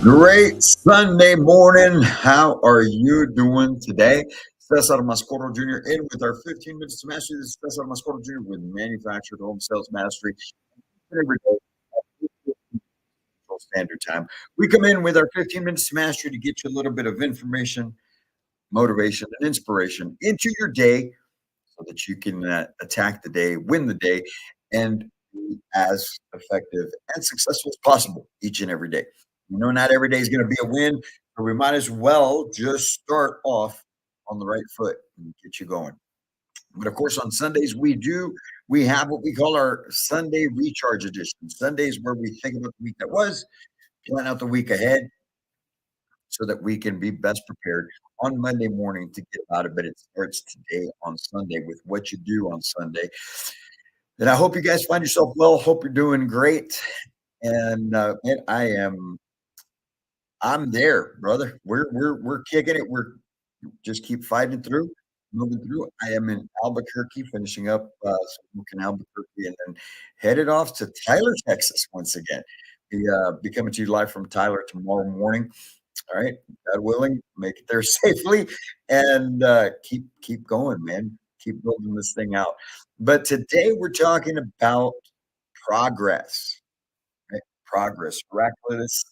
Great Sunday morning. How are you doing today? Cesar Mascoro Jr. in with our 15 minutes to mastery. This is Cesar Mascoro Jr. with Manufactured Home Sales Mastery. Every day, Central Standard Time. We come in with our 15 minutes to mastery to get you a little bit of information, motivation, and inspiration into your day so that you can attack the day, win the day, and be as effective and successful as possible each and every day. Not every day is going to be a win, but we might as well just start off on the right foot and get you going. But of course, on Sundays, we have what we call our Sunday recharge edition. Sundays where we think about the week that was, plan out the week ahead so that we can be best prepared on Monday morning to get out of bed. It starts today on Sunday with what you do on Sunday. And I hope you guys find yourself well. Hope you're doing great. And man, I'm there, brother. We're kicking it. We're just keep fighting through, moving through. I am in Albuquerque, finishing up some in Albuquerque, and then headed off to Tyler, Texas once again. Be coming to you live from Tyler tomorrow morning. All right, God willing, make it there safely, and keep going, man. Keep building this thing out. But today we're talking about progress. Right? Progress. Heraclitus,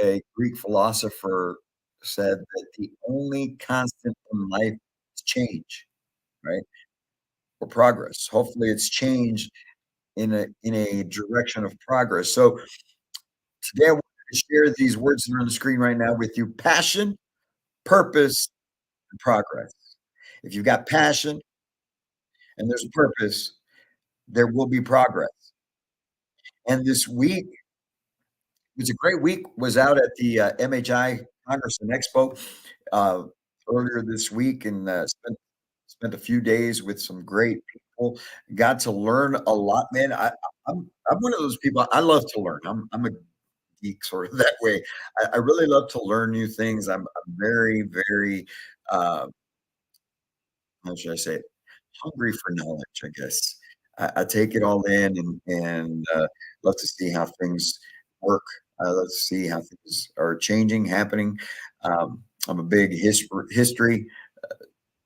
a Greek philosopher, said that the only constant in life is change. Right? Or progress. Hopefully, it's change in a direction of progress. So today I wanted to share these words that are on the screen right now with you: passion, purpose, and progress. If you've got passion and there's a purpose, there will be progress. And this week was a great week. Was out at the MHI Congress and Expo uh, earlier this week, and spent a few days with some great people. Got to learn a lot, man. I'm one of those people. I love to learn. I'm a geek sort of that way. I really love to learn new things. I'm very very how should I say it? Hungry for knowledge, I guess. I take it all in and love to see how things work. I love to see how things are changing, happening. I'm a big history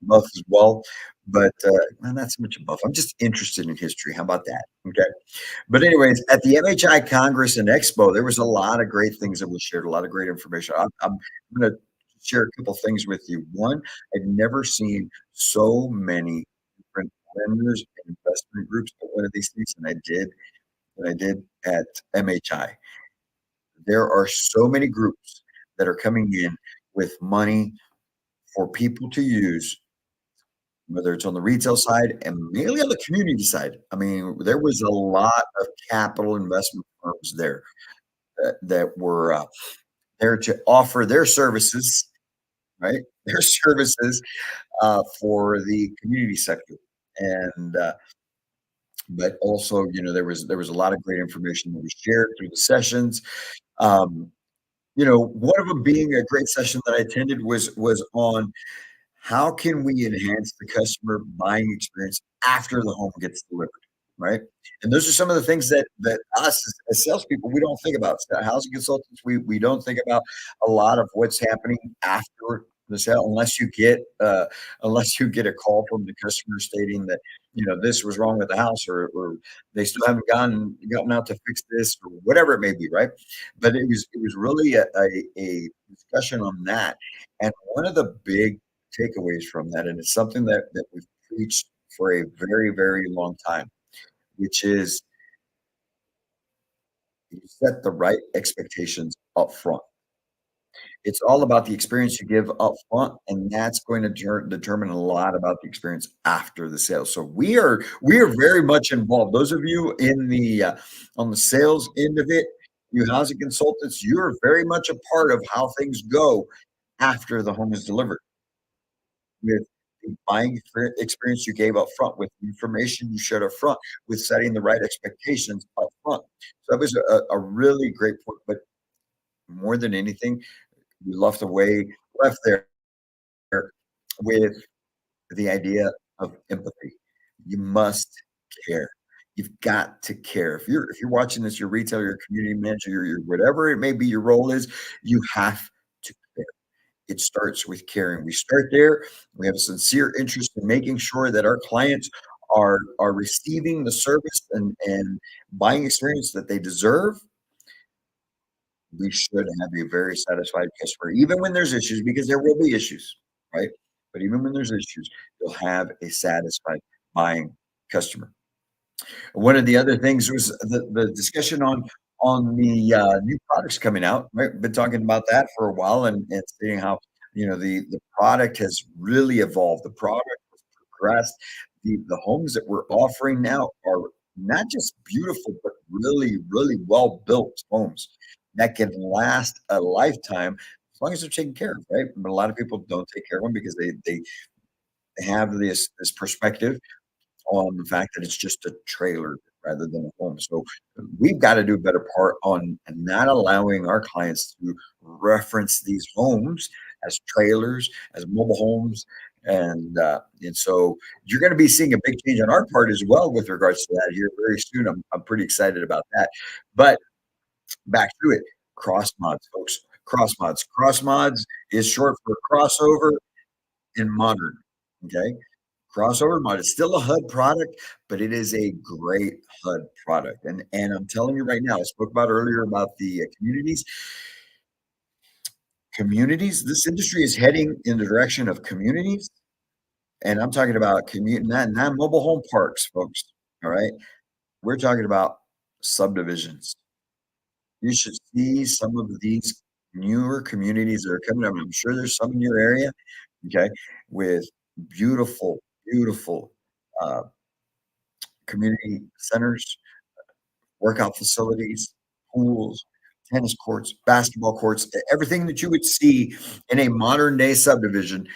buff as well, but not so much a buff. I'm just interested in history. How about that? Okay. But anyways, at the MHI Congress and Expo, there was a lot of great things that was shared, a lot of great information. I'm going to share a couple things with you. One, I've never seen so many different lenders and investment groups at one of these things than I did at MHI. There are so many groups that are coming in with money for people to use, whether it's on the retail side and mainly on the community side. I mean, there was a lot of capital investment firms there that were there to offer their services, right? Their services for the community sector, and but also, there was a lot of great information that was shared through the sessions. Um, one of them being a great session that I attended was on how can we enhance the customer buying experience after the home gets delivered, right? And those are some of the things that us as salespeople, we don't think about. Housing consultants, we don't think about a lot of what's happening after the sale, unless you get a call from the customer stating that this was wrong with the house, or they still haven't gotten out to fix this, or whatever it may be, right? But it was really a discussion on that, and one of the big takeaways from that, and it's something that we've preached for a very, very long time, which is you set the right expectations up front. It's all about the experience you give up front, and that's going to determine a lot about the experience after the sale. So we are very much involved. Those of you in the on the sales end of it, you housing consultants, you're very much a part of how things go after the home is delivered, with the buying experience you gave up front, with the information you shared up front, with setting the right expectations up front. So that was a really great point. But more than anything, we left there with the idea of empathy. You must care. You've got to care. If you're watching this, your retailer, your community manager, your whatever it may be your role is, you have to care. It starts with caring. We start there. We have a sincere interest in making sure that our clients are receiving the service and buying experience that they deserve. We should have a very satisfied customer, even when there's issues, because there will be issues, right? But even when there's issues, you'll have a satisfied buying customer. One of the other things was the discussion on the new products coming out, right? Been talking about that for a while and seeing how, the product has really evolved. The product has progressed. The homes that we're offering now are not just beautiful, but really, really well built homes that can last a lifetime as long as they're taken care of, right? But a lot of people don't take care of them because they have this perspective on the fact that it's just a trailer rather than a home. So we've got to do a better part on not allowing our clients to reference these homes as trailers, as mobile homes. And so you're going to be seeing a big change on our part as well with regards to that here very soon. I'm pretty excited about that. But back to it, cross mods, folks. Cross mods is short for crossover and modern. Okay. Crossover mod is still a HUD product, but it is a great HUD product. And I'm telling you right now, I spoke about earlier about the communities. Communities, this industry is heading in the direction of communities, and I'm talking about not mobile home parks, folks. All right, we're talking about subdivisions. You should see some of these newer communities that are coming up. I'm sure there's some in your area. Okay, with beautiful, beautiful uh, community centers, workout facilities, pools, tennis courts, basketball courts, everything that you would see in a modern day subdivision,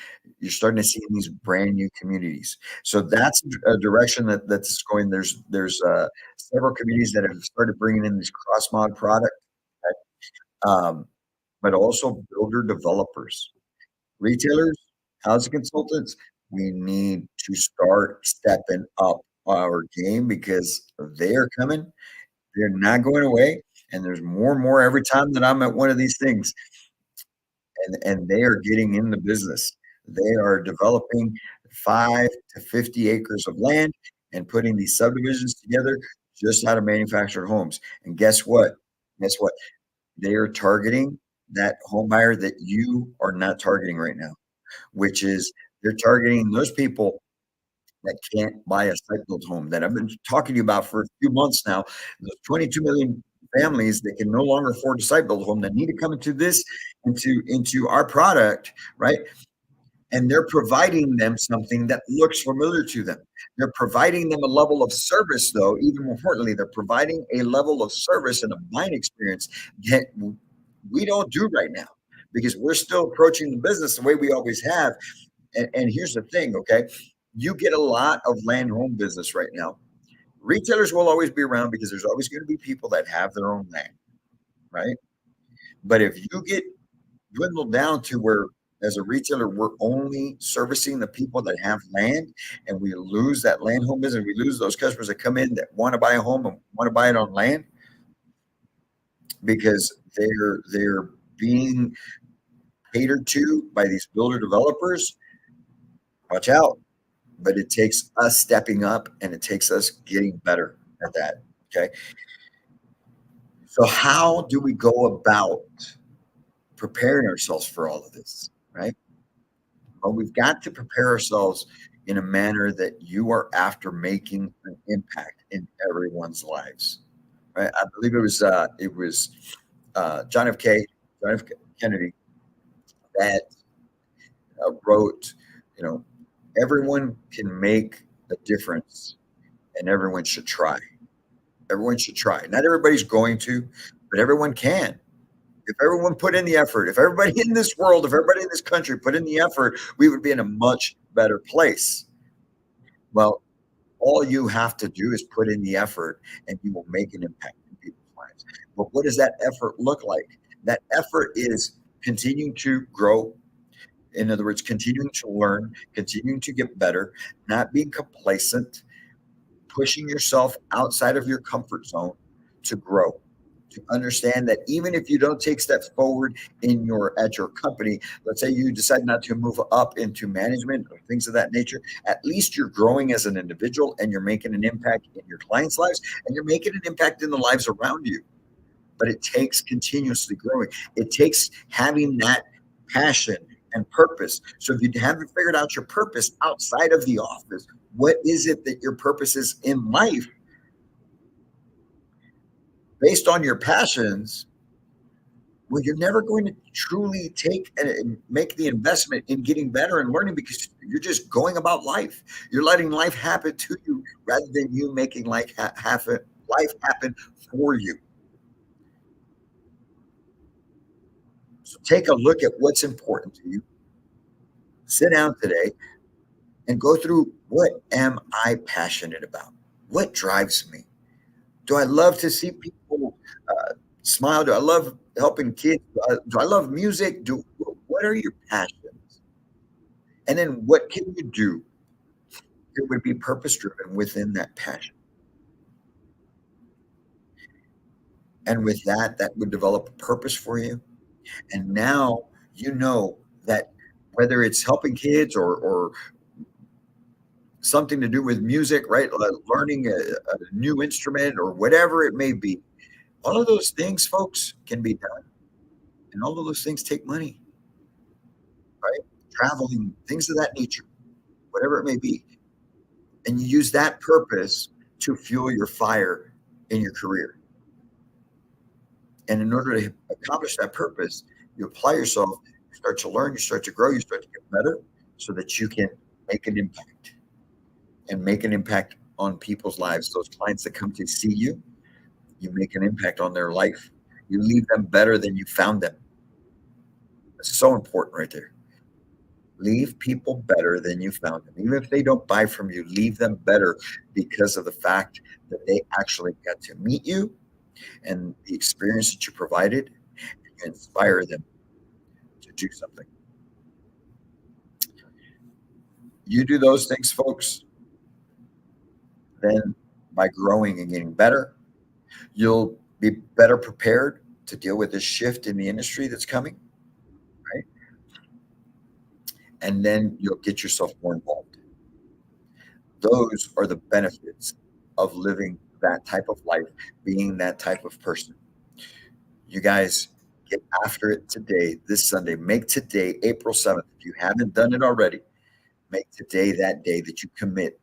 you're starting to see in these brand new communities. So that's a direction that's going. There's several communities that have started bringing in these cross mod product, um, but also builder developers, retailers, housing consultants. We need to start stepping up our game because they are coming, they're not going away, and there's more and more every time that I'm at one of these things, and they are getting in the business. They are developing 5 to 50 acres of land and putting these subdivisions together just out of manufactured homes. And guess what? Guess what? They are targeting that home buyer that you are not targeting right now, which is they're targeting those people that can't buy a site-built home that I've been talking to you about for a few months now. Those 22 million families that can no longer afford a site-built home that need to come into our product, right? And they're providing them something that looks familiar to them. They're providing them a level of service, though, even more importantly, they're providing a level of service and a buying experience that we don't do right now because we're still approaching the business the way we always have. And here's the thing, okay? You get a lot of land home business right now. Retailers will always be around because there's always going to be people that have their own land, right? But if you get dwindled down to where, as a retailer, we're only servicing the people that have land, and we lose that land home business, we lose those customers that come in that want to buy a home and want to buy it on land because they're being catered to by these builder developers. Watch out. But it takes us stepping up and it takes us getting better at that. Okay. So, how do we go about preparing ourselves for all of this? Right. Well, we've got to prepare ourselves in a manner that you are after making an impact in everyone's lives. Right. I believe it was John F. Kennedy that wrote, you know, everyone can make a difference and everyone should try. Everyone should try. Not everybody's going to, but everyone can. If everyone put in the effort, if everybody in this world, if everybody in this country put in the effort, we would be in a much better place. Well, all you have to do is put in the effort and you will make an impact in people's lives. But what does that effort look like? That effort is continuing to grow. In other words, continuing to learn, continuing to get better, not being complacent, pushing yourself outside of your comfort zone to grow, to understand that even if you don't take steps forward in your at your company, let's say you decide not to move up into management or things of that nature, at least you're growing as an individual and you're making an impact in your clients' lives and you're making an impact in the lives around you. But it takes continuously growing. It takes having that passion and purpose. So if you haven't figured out your purpose outside of the office, what is it that your purpose is in life based on your passions? Well, you're never going to truly take and make the investment in getting better and learning because you're just going about life. You're letting life happen to you rather than you making life happen for you. So take a look at what's important to you. Sit down today and go through, what am I passionate about? What drives me? Do I love to see people smile? Do I love helping kids? Do I love music? What are your passions? And then what can you do that would be purpose driven within that passion? And with that, that would develop a purpose for you. And now you know that whether it's helping kids or something to do with music, right? Learning a new instrument or whatever it may be. All of those things, folks, can be done. And all of those things take money, right? Traveling, things of that nature, whatever it may be. And you use that purpose to fuel your fire in your career. And in order to accomplish that purpose, you apply yourself, you start to learn, you start to grow, you start to get better so that you can make an impact and make an impact on people's lives. Those clients that come to see you, you make an impact on their life. You leave them better than you found them. It's so important right there. Leave people better than you found them. Even if they don't buy from you, leave them better because of the fact that they actually got to meet you and the experience that you provided, you inspire them to do something. You do those things, folks, then by growing and getting better, you'll be better prepared to deal with this shift in the industry that's coming, right? And then you'll get yourself more involved. Those are the benefits of living that type of life, being that type of person. You guys get after it today, this Sunday. Make today, April 7th. If you haven't done it already, make today that day that you commit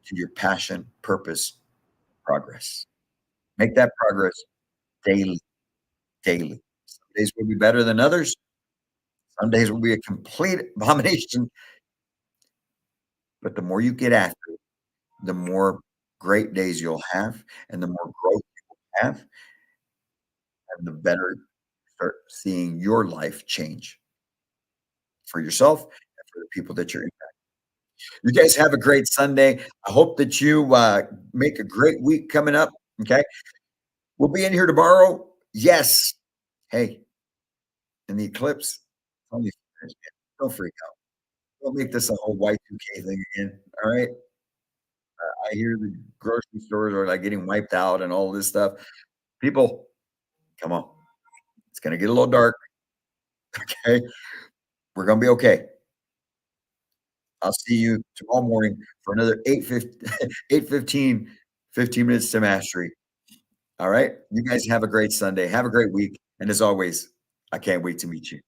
to your passion, purpose, progress. Make that progress daily, daily. Some days will be better than others. Some days will be a complete abomination. But the more you get after it, the more great days you'll have, and the more growth you'll have, and the better you start seeing your life change for yourself and for the people that you're impacting. You guys have a great Sunday. I hope that you make a great week coming up. Okay. We'll be in here tomorrow. Yes. Hey, in the eclipse, it's only fires, man. Don't freak out. Don't make this a whole Y2K thing again. All right. I hear the grocery stores are like getting wiped out and all this stuff. People, come on. It's going to get a little dark. Okay. We're going to be okay. I'll see you tomorrow morning for another 8:15, 15 minutes to mastery. All right. You guys have a great Sunday. Have a great week. And as always, I can't wait to meet you.